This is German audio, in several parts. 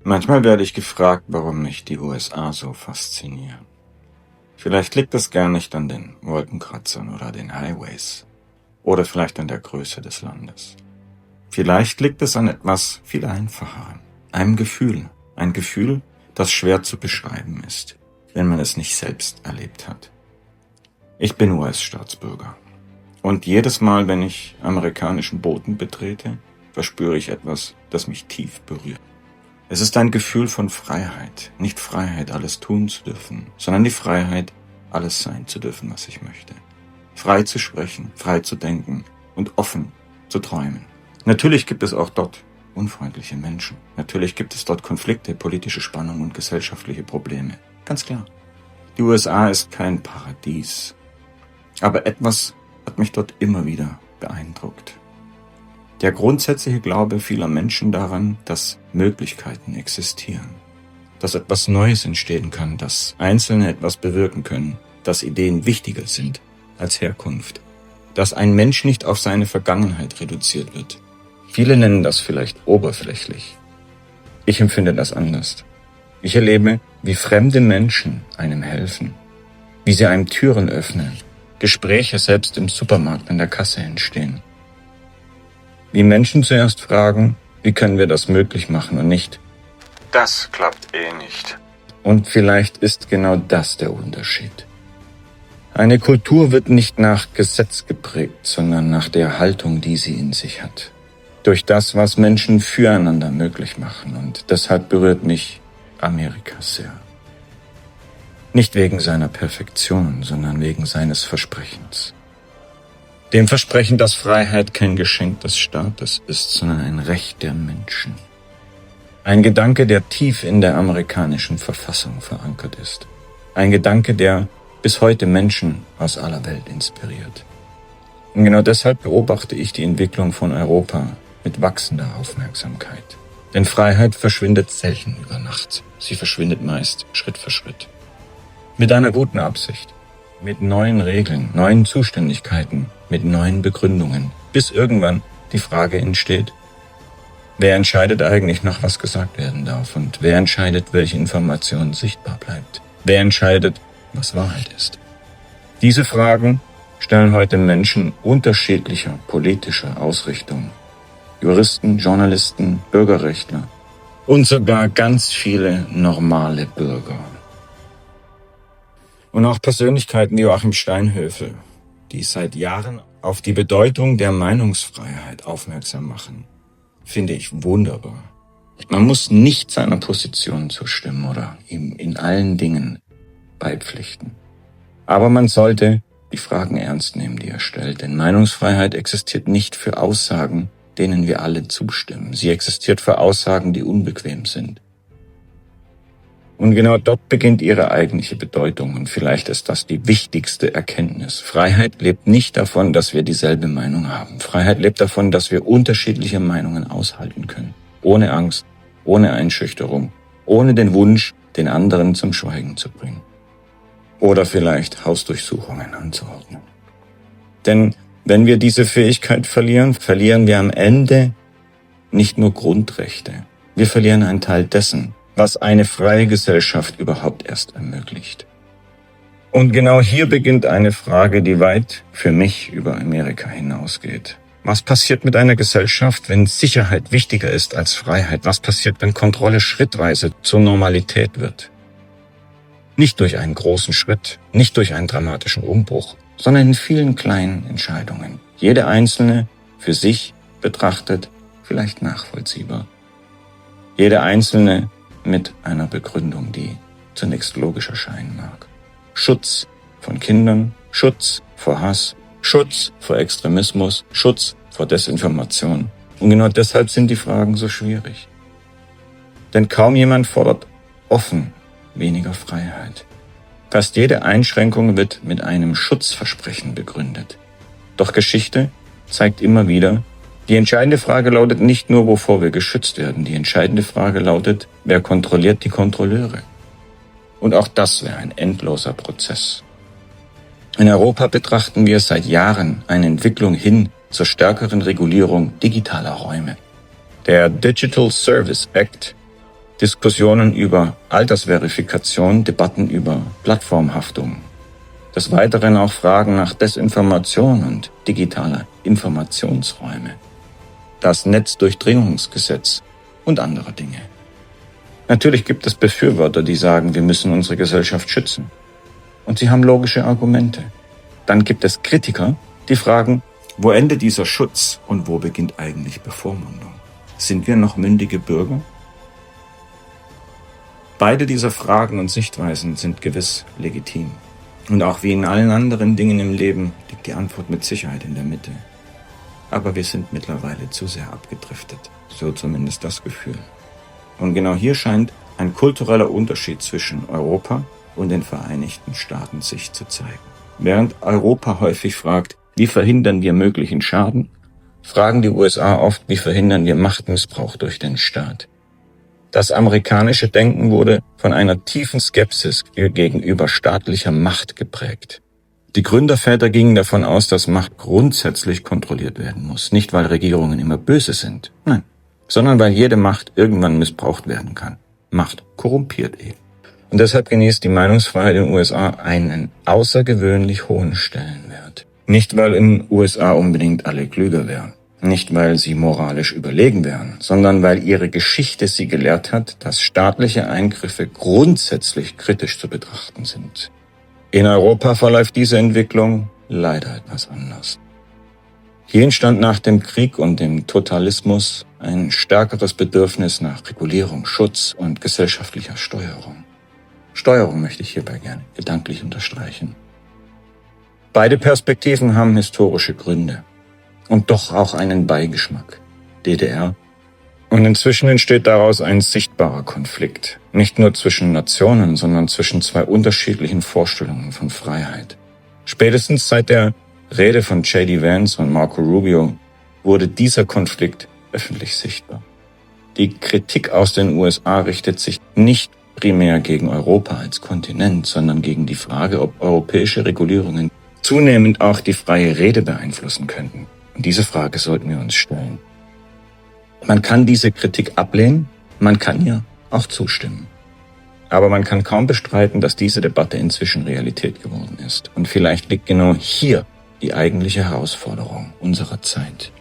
Manchmal werde ich gefragt, warum mich die USA so faszinieren. Vielleicht liegt es gar nicht an den Wolkenkratzern oder den Highways. Oder vielleicht an der Größe des Landes. Vielleicht liegt es an etwas viel Einfacherem. Einem Gefühl. Ein Gefühl, das schwer zu beschreiben ist, wenn man es nicht selbst erlebt hat. Ich bin US-Staatsbürger. Und jedes Mal, wenn ich amerikanischen Boden betrete, verspüre ich etwas, das mich tief berührt. Es ist ein Gefühl von Freiheit. Nicht Freiheit, alles tun zu dürfen, sondern die Freiheit, alles sein zu dürfen, was ich möchte. Frei zu sprechen, frei zu denken und offen zu träumen. Natürlich gibt es auch dort unfreundliche Menschen. Natürlich gibt es dort Konflikte, politische Spannungen und gesellschaftliche Probleme. Ganz klar. Die USA ist kein Paradies. Aber etwas hat mich dort immer wieder beeindruckt. Der grundsätzliche Glaube vieler Menschen daran, dass Möglichkeiten existieren. Dass etwas Neues entstehen kann, dass Einzelne etwas bewirken können, dass Ideen wichtiger sind als Herkunft. Dass ein Mensch nicht auf seine Vergangenheit reduziert wird. Viele nennen das vielleicht oberflächlich. Ich empfinde das anders. Ich erlebe, wie fremde Menschen einem helfen. Wie sie einem Türen öffnen. Gespräche selbst im Supermarkt an der Kasse entstehen. Wie Menschen zuerst fragen, wie können wir das möglich machen und nicht, das klappt eh nicht. Und vielleicht ist genau das der Unterschied. Eine Kultur wird nicht nach Gesetz geprägt, sondern nach der Haltung, die sie in sich hat. Durch das, was Menschen füreinander möglich machen. Und deshalb berührt mich Amerika sehr. Nicht wegen seiner Perfektion, sondern wegen seines Versprechens. Dem Versprechen, dass Freiheit kein Geschenk des Staates ist, sondern ein Recht der Menschen. Ein Gedanke, der tief in der amerikanischen Verfassung verankert ist. Ein Gedanke, der bis heute Menschen aus aller Welt inspiriert. Und genau deshalb beobachte ich die Entwicklung von Europa mit wachsender Aufmerksamkeit. Denn Freiheit verschwindet selten über Nacht. Sie verschwindet meist Schritt für Schritt. Mit einer guten Absicht. Mit neuen Regeln, neuen Zuständigkeiten, mit neuen Begründungen, bis irgendwann die Frage entsteht, wer entscheidet eigentlich noch, was gesagt werden darf und wer entscheidet, welche Information sichtbar bleibt, wer entscheidet, was Wahrheit ist. Diese Fragen stellen heute Menschen unterschiedlicher politischer Ausrichtung, Juristen, Journalisten, Bürgerrechtler und sogar ganz viele normale Bürger. Und auch Persönlichkeiten wie Joachim Steinhöfel, die seit Jahren auf die Bedeutung der Meinungsfreiheit aufmerksam machen, finde ich wunderbar. Man muss nicht seiner Position zustimmen oder ihm in allen Dingen beipflichten. Aber man sollte die Fragen ernst nehmen, die er stellt, denn Meinungsfreiheit existiert nicht für Aussagen, denen wir alle zustimmen. Sie existiert für Aussagen, die unbequem sind. Und genau dort beginnt ihre eigentliche Bedeutung und vielleicht ist das die wichtigste Erkenntnis. Freiheit lebt nicht davon, dass wir dieselbe Meinung haben. Freiheit lebt davon, dass wir unterschiedliche Meinungen aushalten können. Ohne Angst, ohne Einschüchterung, ohne den Wunsch, den anderen zum Schweigen zu bringen. Oder vielleicht Hausdurchsuchungen anzuordnen. Denn wenn wir diese Fähigkeit verlieren, verlieren wir am Ende nicht nur Grundrechte. Wir verlieren einen Teil dessen, was eine freie Gesellschaft überhaupt erst ermöglicht. Und genau hier beginnt eine Frage, die weit für mich über Amerika hinausgeht. Was passiert mit einer Gesellschaft, wenn Sicherheit wichtiger ist als Freiheit? Was passiert, wenn Kontrolle schrittweise zur Normalität wird? Nicht durch einen großen Schritt, nicht durch einen dramatischen Umbruch, sondern in vielen kleinen Entscheidungen. Jede einzelne für sich betrachtet, vielleicht nachvollziehbar. Jede einzelne mit einer Begründung, die zunächst logisch erscheinen mag. Schutz von Kindern, Schutz vor Hass, Schutz vor Extremismus, Schutz vor Desinformation. Und genau deshalb sind die Fragen so schwierig. Denn kaum jemand fordert offen weniger Freiheit. Fast jede Einschränkung wird mit einem Schutzversprechen begründet. Doch Geschichte zeigt immer wieder, die entscheidende Frage lautet nicht nur, wovor wir geschützt werden. Die entscheidende Frage lautet, wer kontrolliert die Kontrolleure? Und auch das wäre ein endloser Prozess. In Europa betrachten wir seit Jahren eine Entwicklung hin zur stärkeren Regulierung digitaler Räume. Der Digital Service Act Diskussionen über Altersverifikation, Debatten über Plattformhaftung. Des Weiteren auch Fragen nach Desinformation und digitaler Informationsräume. Das Netzdurchdringungsgesetz und andere Dinge. Natürlich gibt es Befürworter, die sagen, wir müssen unsere Gesellschaft schützen. Und sie haben logische Argumente. Dann gibt es Kritiker, die fragen, wo endet dieser Schutz und wo beginnt eigentlich Bevormundung? Sind wir noch mündige Bürger? Beide dieser Fragen und Sichtweisen sind gewiss legitim. Und auch wie in allen anderen Dingen im Leben liegt die Antwort mit Sicherheit in der Mitte. Aber wir sind mittlerweile zu sehr abgedriftet, so zumindest das Gefühl. Und genau hier scheint ein kultureller Unterschied zwischen Europa und den Vereinigten Staaten sich zu zeigen. Während Europa häufig fragt, wie verhindern wir möglichen Schaden, fragen die USA oft, wie verhindern wir Machtmissbrauch durch den Staat. Das amerikanische Denken wurde von einer tiefen Skepsis gegenüber staatlicher Macht geprägt. Die Gründerväter gingen davon aus, dass Macht grundsätzlich kontrolliert werden muss. Nicht, weil Regierungen immer böse sind, nein, sondern weil jede Macht irgendwann missbraucht werden kann. Macht korrumpiert eben. Und deshalb genießt die Meinungsfreiheit in den USA einen außergewöhnlich hohen Stellenwert. Nicht, weil in den USA unbedingt alle klüger wären. Nicht, weil sie moralisch überlegen wären, sondern weil ihre Geschichte sie gelehrt hat, dass staatliche Eingriffe grundsätzlich kritisch zu betrachten sind. In Europa verläuft diese Entwicklung leider etwas anders. Hier entstand nach dem Krieg und dem Totalismus ein stärkeres Bedürfnis nach Regulierung, Schutz und gesellschaftlicher Steuerung. Steuerung möchte ich hierbei gerne gedanklich unterstreichen. Beide Perspektiven haben historische Gründe und doch auch einen Beigeschmack. DDR. Und inzwischen entsteht daraus ein sichtbarer Konflikt. Nicht nur zwischen Nationen, sondern zwischen zwei unterschiedlichen Vorstellungen von Freiheit. Spätestens seit der Rede von J.D. Vance und Marco Rubio wurde dieser Konflikt öffentlich sichtbar. Die Kritik aus den USA richtet sich nicht primär gegen Europa als Kontinent, sondern gegen die Frage, ob europäische Regulierungen zunehmend auch die freie Rede beeinflussen könnten. Und diese Frage sollten wir uns stellen. Man kann diese Kritik ablehnen, man kann ihr auch zustimmen. Aber man kann kaum bestreiten, dass diese Debatte inzwischen Realität geworden ist. Und vielleicht liegt genau hier die eigentliche Herausforderung unserer Zeit.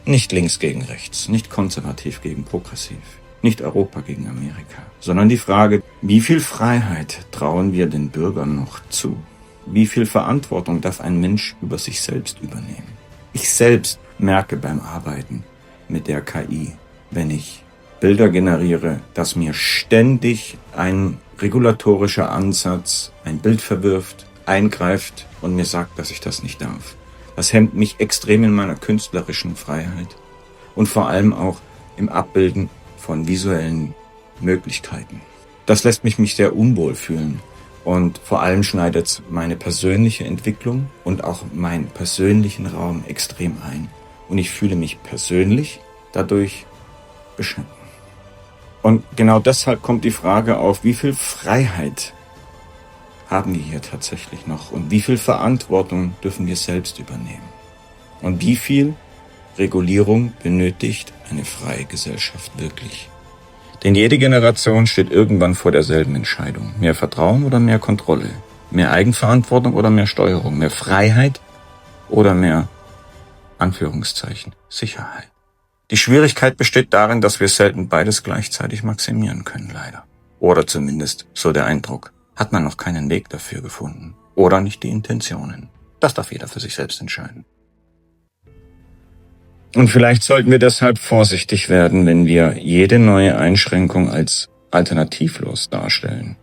Nicht links gegen rechts, nicht konservativ gegen progressiv, nicht Europa gegen Amerika, sondern die Frage, wie viel Freiheit trauen wir den Bürgern noch zu? Wie viel Verantwortung darf ein Mensch über sich selbst übernehmen? Ich selbst merke beim Arbeiten mit der KI, wenn ich Bilder generiere, dass mir ständig ein regulatorischer Ansatz ein Bild verwirft, eingreift und mir sagt, dass ich das nicht darf. Das hemmt mich extrem in meiner künstlerischen Freiheit und vor allem auch im Abbilden von visuellen Möglichkeiten. Das lässt mich sehr unwohl fühlen und vor allem schneidet meine persönliche Entwicklung und auch meinen persönlichen Raum extrem ein. Und ich fühle mich persönlich dadurch beschnitten. Und genau deshalb kommt die Frage auf, wie viel Freiheit haben wir hier tatsächlich noch und wie viel Verantwortung dürfen wir selbst übernehmen? Und wie viel Regulierung benötigt eine freie Gesellschaft wirklich? Denn jede Generation steht irgendwann vor derselben Entscheidung. Mehr Vertrauen oder mehr Kontrolle? Mehr Eigenverantwortung oder mehr Steuerung? Mehr Freiheit oder mehr, Anführungszeichen, Sicherheit? Die Schwierigkeit besteht darin, dass wir selten beides gleichzeitig maximieren können, leider. Oder zumindest, so der Eindruck, hat man noch keinen Weg dafür gefunden. Oder nicht die Intentionen. Das darf jeder für sich selbst entscheiden. Und vielleicht sollten wir deshalb vorsichtig werden, wenn wir jede neue Einschränkung als alternativlos darstellen.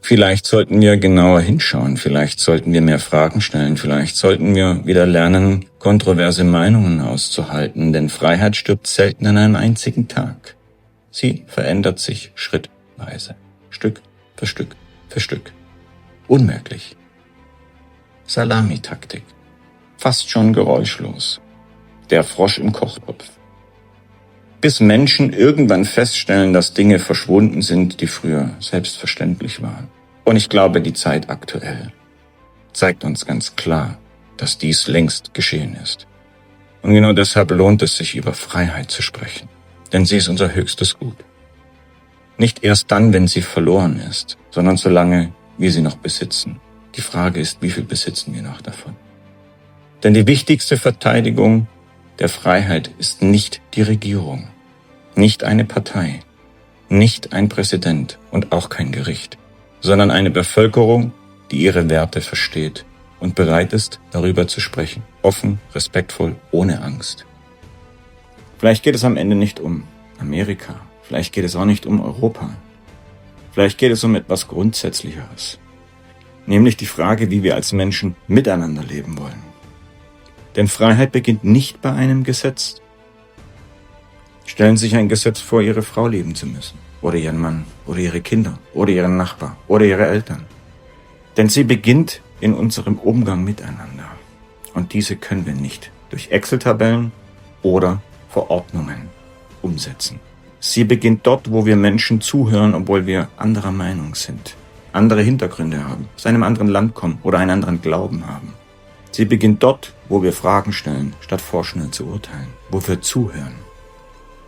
Vielleicht sollten wir genauer hinschauen, vielleicht sollten wir mehr Fragen stellen, vielleicht sollten wir wieder lernen, kontroverse Meinungen auszuhalten, denn Freiheit stirbt selten an einem einzigen Tag. Sie verändert sich schrittweise, Stück für Stück für Stück. Unmerklich. Salamitaktik. Fast schon geräuschlos. Der Frosch im Kochtopf. Bis Menschen irgendwann feststellen, dass Dinge verschwunden sind, die früher selbstverständlich waren. Und ich glaube, die Zeit aktuell zeigt uns ganz klar, dass dies längst geschehen ist. Und genau deshalb lohnt es sich, über Freiheit zu sprechen. denn sie ist unser höchstes Gut. Nicht erst dann, wenn sie verloren ist, sondern solange wir sie noch besitzen. Die Frage ist, wie viel besitzen wir noch davon? Denn die wichtigste Verteidigung der Freiheit ist nicht die Regierung, nicht eine Partei, nicht ein Präsident und auch kein Gericht, sondern eine Bevölkerung, die ihre Werte versteht und bereit ist, darüber zu sprechen, offen, respektvoll, ohne Angst. Vielleicht geht es am Ende nicht um Amerika, vielleicht geht es auch nicht um Europa, vielleicht geht es um etwas Grundsätzlicheres, nämlich die Frage, wie wir als Menschen miteinander leben wollen. Denn Freiheit beginnt nicht bei einem Gesetz. Stellen Sie sich ein Gesetz vor, Ihre Frau lieben zu müssen, oder Ihren Mann, oder Ihre Kinder, oder Ihren Nachbar, oder Ihre Eltern. Denn sie beginnt in unserem Umgang miteinander. Und diese können wir nicht durch Excel-Tabellen oder Verordnungen umsetzen. Sie beginnt dort, wo wir Menschen zuhören, obwohl wir anderer Meinung sind, andere Hintergründe haben, aus einem anderen Land kommen oder einen anderen Glauben haben. Sie beginnt dort, wo wir Fragen stellen, statt vorschnell zu urteilen, wo wir zuhören.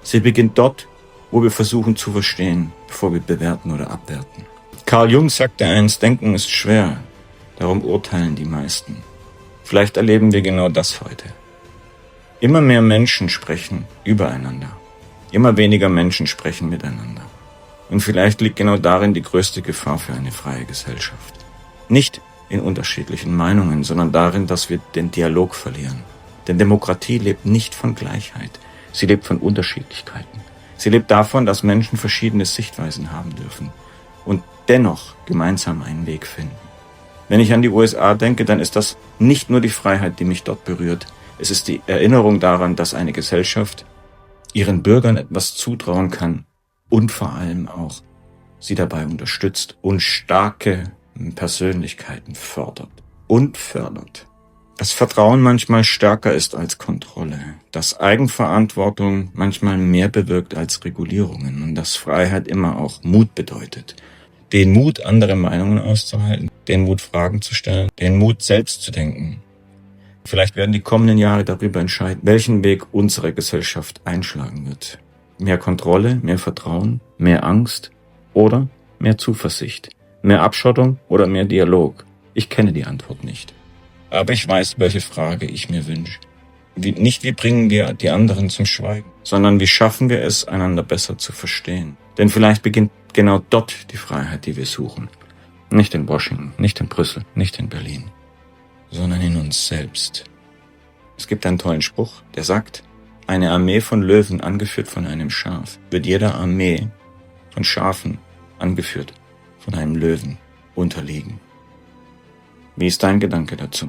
Sie beginnt dort, wo wir versuchen zu verstehen, bevor wir bewerten oder abwerten. Carl Jung sagte einst, Denken ist schwer, darum urteilen die meisten. Vielleicht erleben wir genau das heute. Immer mehr Menschen sprechen übereinander. Immer weniger Menschen sprechen miteinander. Und vielleicht liegt genau darin die größte Gefahr für eine freie Gesellschaft. Nicht in unterschiedlichen Meinungen, sondern darin, dass wir den Dialog verlieren. Denn Demokratie lebt nicht von Gleichheit. Sie lebt von Unterschiedlichkeiten. Sie lebt davon, dass Menschen verschiedene Sichtweisen haben dürfen und dennoch gemeinsam einen Weg finden. Wenn ich an die USA denke, dann ist das nicht nur die Freiheit, die mich dort berührt. Es ist die Erinnerung daran, dass eine Gesellschaft ihren Bürgern etwas zutrauen kann und vor allem auch sie dabei unterstützt und starke Persönlichkeiten fördert und fördert. Dass Vertrauen manchmal stärker ist als Kontrolle, dass Eigenverantwortung manchmal mehr bewirkt als Regulierungen und dass Freiheit immer auch Mut bedeutet. Den Mut, andere Meinungen auszuhalten, den Mut, Fragen zu stellen, den Mut, selbst zu denken. Vielleicht werden die kommenden Jahre darüber entscheiden, welchen Weg unsere Gesellschaft einschlagen wird. Mehr Kontrolle, mehr Vertrauen, mehr Angst oder mehr Zuversicht. Mehr Abschottung oder mehr Dialog? Ich kenne die Antwort nicht. Aber ich weiß, welche Frage ich mir wünsche. Nicht wie bringen wir die anderen zum Schweigen, sondern wie schaffen wir es, einander besser zu verstehen. Denn vielleicht beginnt genau dort die Freiheit, die wir suchen. Nicht in Washington, nicht in Brüssel, nicht in Berlin, sondern in uns selbst. Es gibt einen tollen Spruch, der sagt, eine Armee von Löwen, angeführt von einem Schaf, wird jeder Armee von Schafen, angeführt von einem Löwen, unterliegen. Wie ist dein Gedanke dazu?